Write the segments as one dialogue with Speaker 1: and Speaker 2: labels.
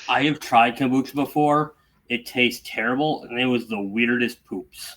Speaker 1: I have tried kombucha before. It tastes terrible, and it was the weirdest poops.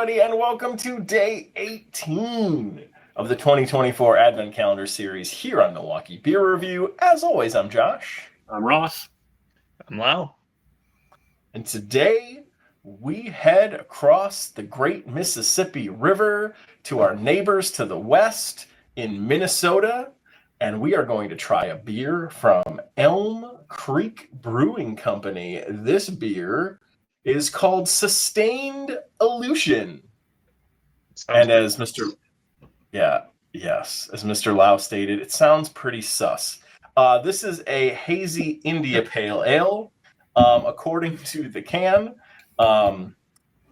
Speaker 2: And welcome to day 18 of the 2024 Advent Calendar series here on Milwaukee Beer Review. As always, I'm Josh.
Speaker 1: I'm Ross.
Speaker 3: I'm Lau.
Speaker 2: And today we head across the great Mississippi River to our neighbors to the west in Minnesota, and we are going to try a beer from Elm Creek Brewing Company. This beer is called Sustained Illusion. And as Mr. Lau stated, it sounds pretty sus. This is a hazy India Pale Ale. According to the can,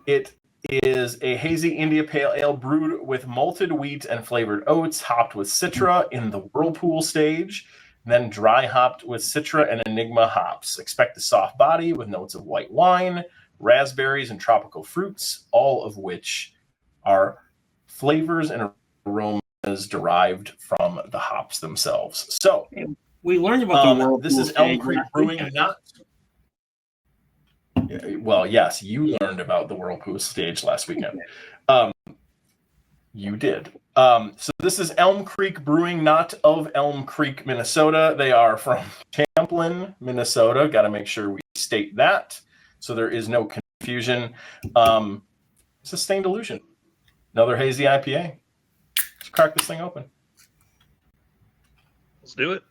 Speaker 2: it is a hazy India Pale Ale brewed with malted wheat and flavored oats, hopped with Citra in the Whirlpool stage, then dry hopped with Citra and Enigma hops. Expect a soft body with notes of white wine, raspberries, and tropical fruits, all of which are flavors and aromas derived from the hops themselves. So
Speaker 1: we learned about the Whirlpool.
Speaker 2: This is Elm Creek Brewing, Well, yes, you learned about the Whirlpool stage last weekend. You did. So this is Elm Creek Brewing, not of Elm Creek, Minnesota. They are from Champlin, Minnesota. Got to make sure we state that so there is no confusion. Sustained Illusion. Another hazy IPA. Let's crack this thing open.
Speaker 3: Let's do it.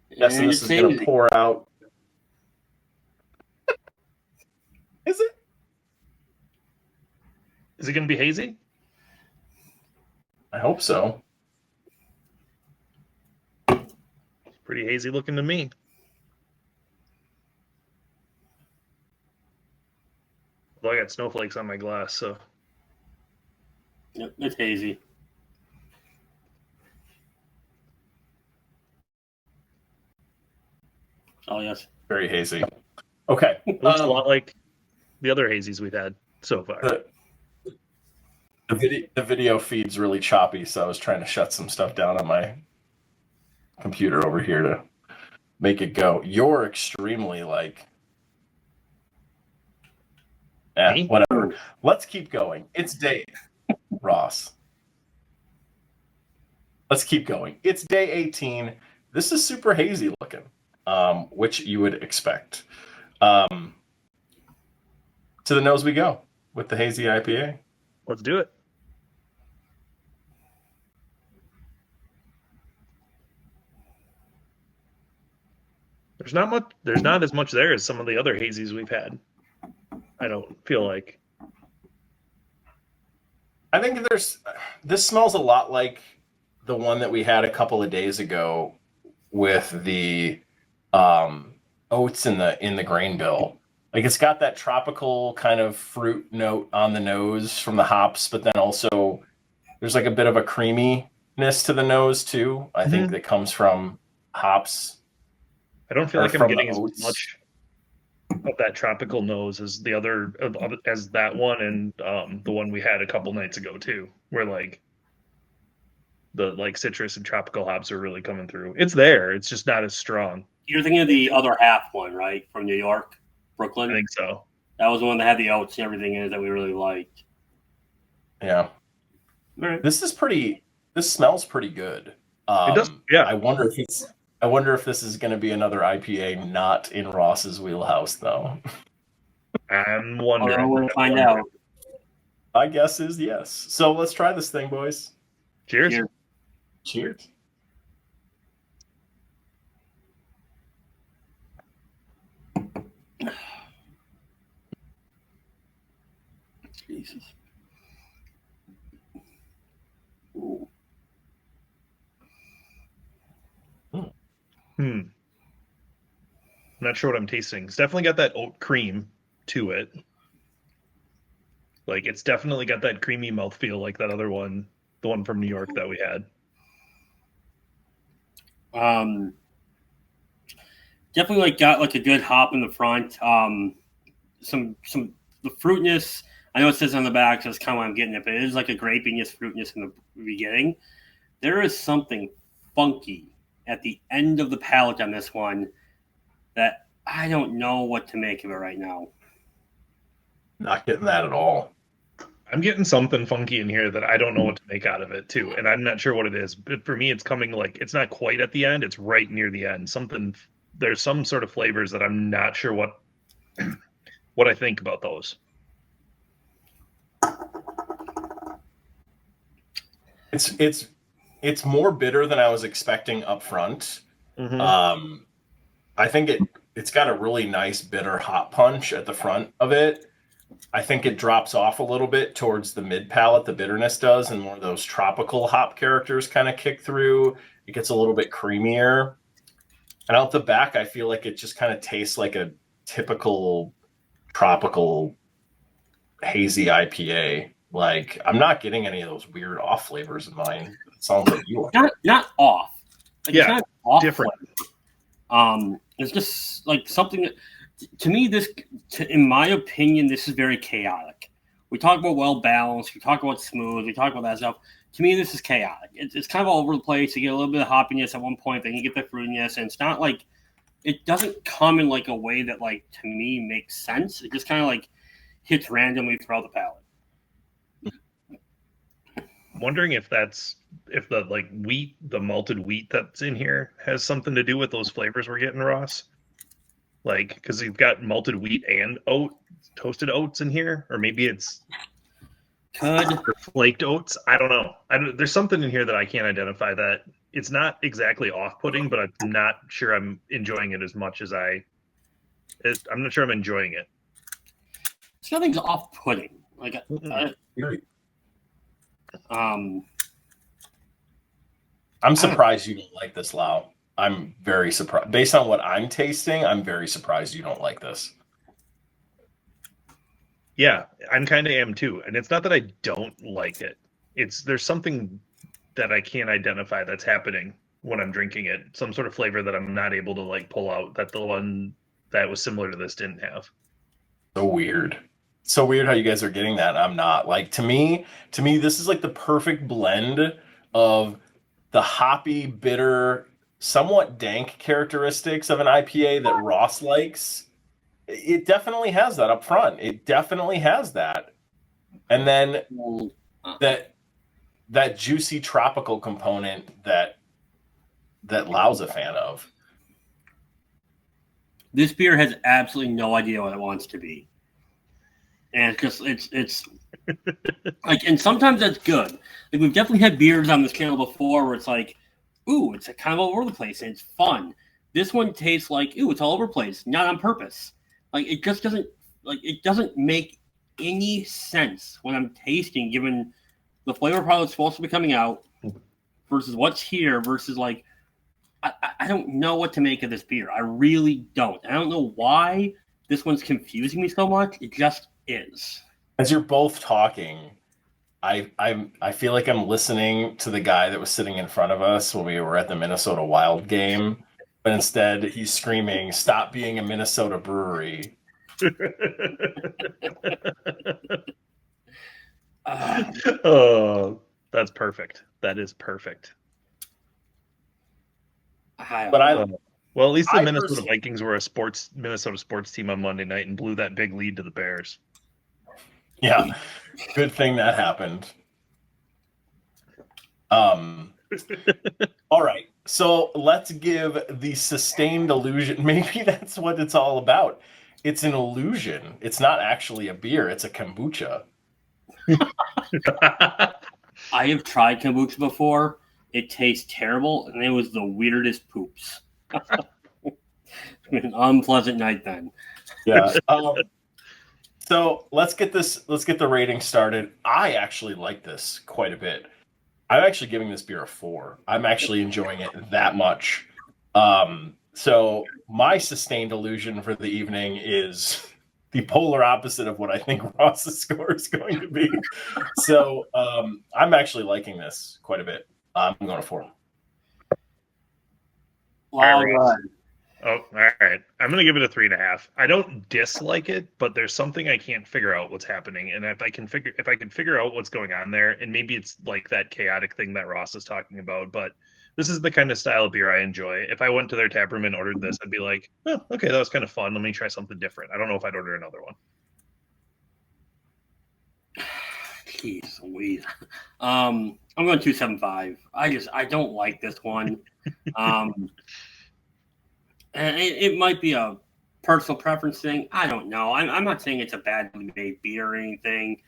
Speaker 2: Yes, and this is going to pour out. Is it?
Speaker 3: Is it going to be hazy?
Speaker 2: I hope so.
Speaker 3: It's pretty hazy looking to me. Well, I got snowflakes on my glass, so.
Speaker 1: Yep, it's hazy. Oh, yes.
Speaker 2: Very hazy. Okay.
Speaker 3: It looks a lot like the other hazies we've had so far.
Speaker 2: The video feed's really choppy, so I was trying to shut some stuff down on my computer over here to make it go. You're extremely whatever. Let's keep going. It's day, Ross. Let's keep going. It's day 18. This is super hazy looking, which you would expect. To the nose we go with the hazy IPA.
Speaker 3: Let's do it. There's not as much there as some of the other hazies we've had. I don't feel like.
Speaker 2: I think this smells a lot like the one that we had a couple of days ago with the oats in the grain bill. Like, it's got that tropical kind of fruit note on the nose from the hops, but then also there's like a bit of a creaminess to the nose too. I think that comes from hops.
Speaker 3: I don't feel like I'm getting as much of that tropical nose as the other, as that one and the one we had a couple nights ago too, where the citrus and tropical hops are really coming through. It's there. It's just not as strong.
Speaker 1: You're thinking of the other half one, right? From New York, Brooklyn?
Speaker 3: I think so.
Speaker 1: That was the one that had the oats and everything in it that we really liked.
Speaker 2: Yeah.
Speaker 1: Right.
Speaker 2: This smells pretty good.
Speaker 3: It does. Yeah.
Speaker 2: I wonder if this is going to be another IPA not in Ross's wheelhouse, though.
Speaker 3: I'm wondering.
Speaker 1: I want to find out.
Speaker 2: My guess is yes. So let's try this thing, boys.
Speaker 3: Cheers.
Speaker 2: Cheers.
Speaker 1: Jesus. Ooh.
Speaker 3: I'm not sure what I'm tasting. It's definitely got that oat cream to it. Like it's definitely got that creamy mouthfeel like that other one, the one from New York that we had.
Speaker 1: Definitely like got like a good hop in the front. Some the fruitness. I know it says on the back, so that's kind of why I'm getting it, but it is like a grapiness, fruitness in the beginning. There is something funky at the end of the palate on this one that I don't know what to make of it right now.
Speaker 2: Not getting that at all.
Speaker 3: I'm getting something funky in here that I don't know what to make out of it too, and I'm not sure what it is. But for me, it's coming like it's not quite at the end; it's right near the end. There's some sort of flavors that I'm not sure what I think about those.
Speaker 2: It's more bitter than I was expecting up front.
Speaker 3: Mm-hmm.
Speaker 2: I think it's got a really nice bitter hop punch at the front of it. I think it drops off a little bit towards the mid palate, the bitterness does, and more of those tropical hop characters kind of kick through. It gets a little bit creamier. And out the back, I feel like it just kind of tastes like a typical tropical hazy IPA. Like, I'm not getting any of those weird off flavors in mine. It sounds like you are.
Speaker 1: Not off. Like,
Speaker 3: yeah,
Speaker 1: it's not off
Speaker 3: different.
Speaker 1: It's just like something that, to me, in my opinion, this is very chaotic. We talk about well balanced, we talk about smooth, we talk about that stuff. To me, this is chaotic. It's kind of all over the place. You get a little bit of hoppiness at one point, then you get the fruitiness, and it's not like it doesn't come in like a way that, like, to me makes sense. It just kind of like hits randomly throughout the palate.
Speaker 3: I'm wondering if the like wheat, the malted wheat that's in here has something to do with those flavors we're getting, Ross. Like, because you've got malted wheat and toasted oats in here, or maybe it's flaked oats. I don't know. There's something in here that I can't identify. That it's not exactly off-putting, but I'm not sure I'm enjoying it as much as I'm not sure I'm enjoying it.
Speaker 1: It's nothing's off-putting. Like,
Speaker 2: I'm surprised you don't like this, Lau. I'm very surprised. Based on what I'm tasting, I'm very surprised you don't like this.
Speaker 3: Yeah, I'm kind of am too. And it's not that I don't like it. There's something that I can't identify that's happening when I'm drinking it. Some sort of flavor that I'm not able to like pull out that the one that was similar to this didn't have.
Speaker 2: So weird. So weird how you guys are getting that. I'm not. Like, to me, this is like the perfect blend of the hoppy, bitter, somewhat dank characteristics of an IPA that Ross likes. It definitely has that up front. It definitely has that. And then that juicy tropical component that Lau's a fan of.
Speaker 1: This beer has absolutely no idea what it wants to be. And it's like, and sometimes that's good. Like, we've definitely had beers on this channel before where it's like, ooh, it's kind of all over the place and it's fun. This one tastes like, ooh, it's all over the place, not on purpose. Like, it just doesn't make any sense when I'm tasting, given the flavor profile that's supposed to be coming out versus what's here versus, like, I don't know what to make of this beer. I really don't. I don't know why this one's confusing me so much. It just is.
Speaker 2: As you're both talking, I feel like I'm listening to the guy that was sitting in front of us when we were at the Minnesota Wild game, but instead he's screaming, "Stop being a Minnesota brewery."
Speaker 3: Oh, that's perfect. That is perfect. Well, at least the Minnesota Vikings were a Minnesota sports team on Monday night and blew that big lead to the Bears.
Speaker 2: Yeah, good thing that happened. All right, so let's give the sustained illusion. Maybe that's what it's all about. It's an illusion. It's not actually a beer. It's a kombucha.
Speaker 1: I have tried kombucha before. It tastes terrible, and it was the weirdest poops. An unpleasant night then.
Speaker 2: Yeah. So let's get the rating started. I actually like this quite a bit. I'm actually giving this beer a 4. I'm actually enjoying it that much. So my sustained illusion for the evening is the polar opposite of what I think Ross's score is going to be. So I'm actually liking this quite a bit. I'm going to 4.
Speaker 1: All
Speaker 3: right.
Speaker 1: right.
Speaker 3: Oh, all right. I'm gonna give it a 3.5. I don't dislike it, but there's something I can't figure out what's happening. And if I can figure out what's going on there, and maybe it's like that chaotic thing that Ross is talking about, but this is the kind of style of beer I enjoy. If I went to their tap room and ordered this, I'd be like, oh, okay, that was kind of fun. Let me try something different. I don't know if I'd order another one.
Speaker 1: Jeez Louise. I'm going 2.75. I don't like this one. And it might be a personal preference thing. I don't know. I'm not saying it's a badly made beer or anything.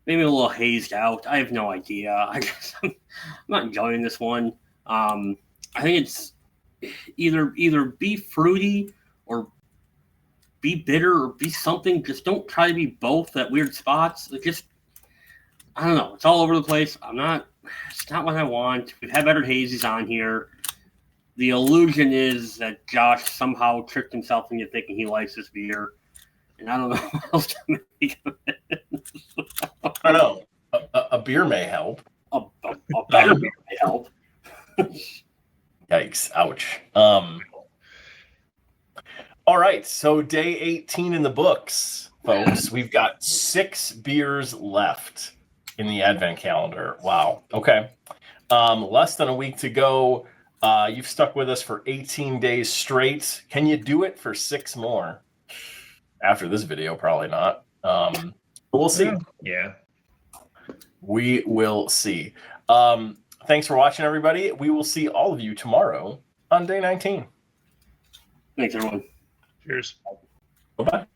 Speaker 1: Maybe a little hazed out. I have no idea. I guess I'm not enjoying this one. I think it's either be fruity or be bitter or be something. Just don't try to be both at weird spots. It just, I don't know. It's all over the place. It's not what I want. We've had better hazies on here. The illusion is that Josh somehow tricked himself into thinking he likes this beer. And I don't know what else to make of it.
Speaker 2: I don't know. A beer may help.
Speaker 1: A better beer may help.
Speaker 2: Yikes. Ouch. All right. So day 18 in the books, folks. We've got 6 beers left in the advent calendar. Wow. Okay. Less than a week to go. You've stuck with us for 18 days straight. Can you do it for 6 more? After this video, probably not. But we'll see.
Speaker 3: Yeah.
Speaker 2: We will see. Thanks for watching, everybody. We will see all of you tomorrow on day 19.
Speaker 1: Thanks, everyone.
Speaker 3: Cheers.
Speaker 2: Bye-bye.